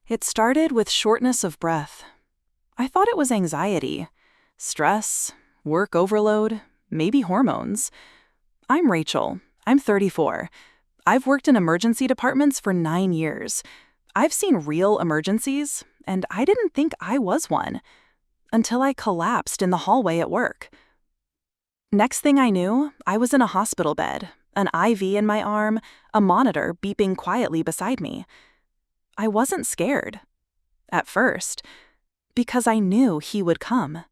It started with shortness of breath. I thought it was anxiety, stress, work overload, maybe hormones. I'm Rachel. I'm 34. I've worked in emergency departments for 9 years. I've seen real emergencies, and I didn't think I was one until I collapsed in the hallway at work. Next thing I knew, I was in a hospital bed, an IV in my arm, a monitor beeping quietly beside me. I wasn't scared. At first, because I knew he would come.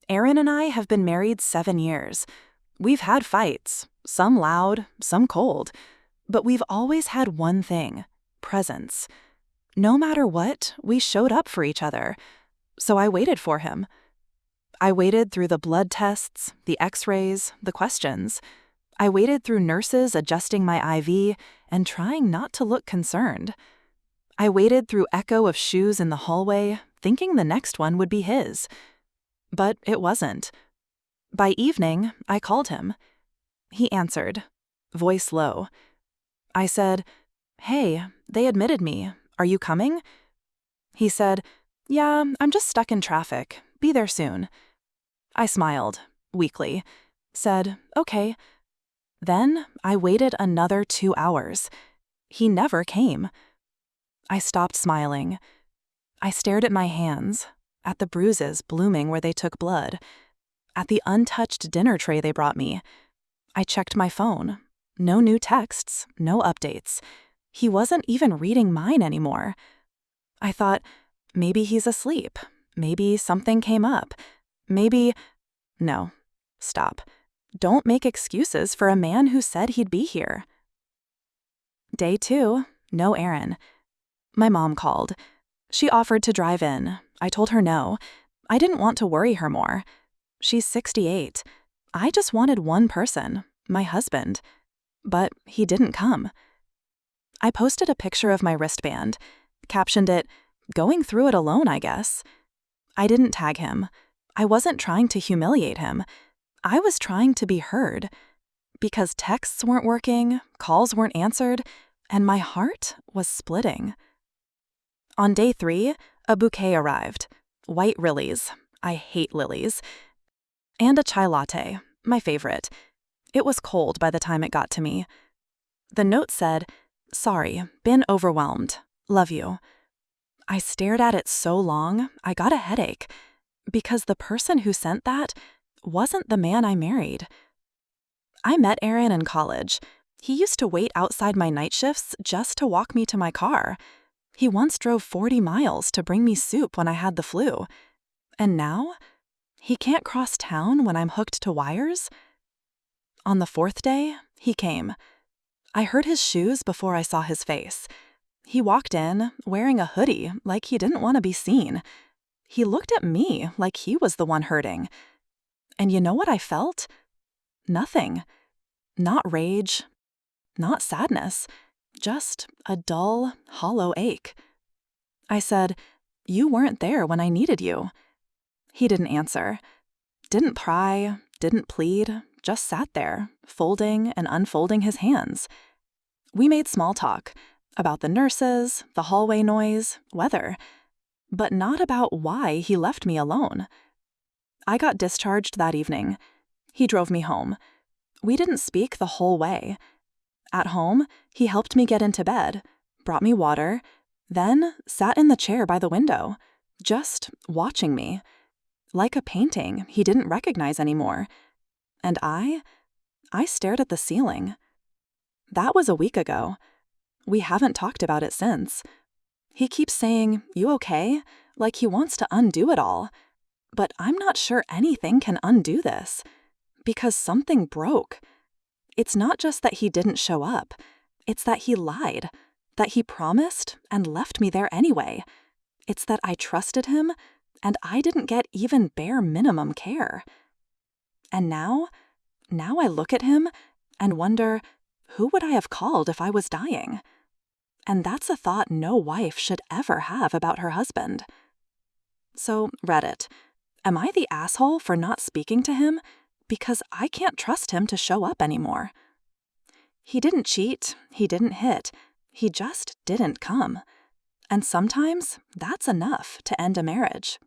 Aaron and I have been married 7 years. We've had fights, some loud, some cold, but we've always had one thing: presence. No matter what, we showed up for each other. So I waited for him. I waited through the blood tests, the x-rays, the questions. I waited through nurses adjusting my IV and trying not to look concerned. I waited through echo of shoes in the hallway, thinking the next one would be his. But it wasn't. By evening, I called him. He answered, voice low. I said, "Hey, they admitted me. Are you coming?" He said, "Yeah, I'm just stuck in traffic. Be there soon." I smiled, weakly, said, "Okay." Then I waited another 2 hours. He never came. I stopped smiling. I stared at my hands, at the bruises blooming where they took blood, at the untouched dinner tray they brought me. I checked my phone. No new texts, no updates. He wasn't even reading mine anymore. I thought, maybe he's asleep. Maybe something came up. Maybe... No, stop. Don't make excuses for a man who said he'd be here. Day 2, no Aaron. My mom called. She offered to drive in. I told her no. I didn't want to worry her more. She's 68. I just wanted one person, my husband. But he didn't come. I posted a picture of my wristband, captioned it, "Going through it alone, I guess." I didn't tag him. I wasn't trying to humiliate him. I was trying to be heard. Because texts weren't working, calls weren't answered, and my heart was splitting. On day 3, a bouquet arrived. White lilies. I hate lilies. And a chai latte, my favorite. It was cold by the time it got to me. The note said, "Sorry, been overwhelmed. Love you." I stared at it so long, I got a headache. Because the person who sent that wasn't the man I married. I met Aaron in college. He used to wait outside my night shifts just to walk me to my car. He once drove 40 miles to bring me soup when I had the flu. And now, he can't cross town when I'm hooked to wires? On the 4th day, he came. I heard his shoes before I saw his face. He walked in, wearing a hoodie like he didn't want to be seen. He looked at me like he was the one hurting. And you know what I felt? Nothing. Not rage, not sadness. Just a dull, hollow ache. I said, "You weren't there when I needed you." He didn't answer. Didn't pry, didn't plead, just sat there, folding and unfolding his hands. We made small talk about the nurses, the hallway noise, weather, but not about why he left me alone. I got discharged that evening. He drove me home. We didn't speak the whole way. At home, he helped me get into bed, brought me water, then sat in the chair by the window, just watching me, like a painting he didn't recognize anymore. And I stared at the ceiling. That was a week ago. We haven't talked about it since. He keeps saying, "You okay?" like he wants to undo it all. But I'm not sure anything can undo this, because something broke. It's not just that he didn't show up. It's that he lied, that he promised and left me there anyway. It's that I trusted him and I didn't get even bare minimum care. And now I look at him and wonder, who would I have called if I was dying? And that's a thought no wife should ever have about her husband. So, Reddit, am I the asshole for not speaking to him? Because I can't trust him to show up anymore. He didn't cheat, he didn't hit, he just didn't come. And sometimes that's enough to end a marriage.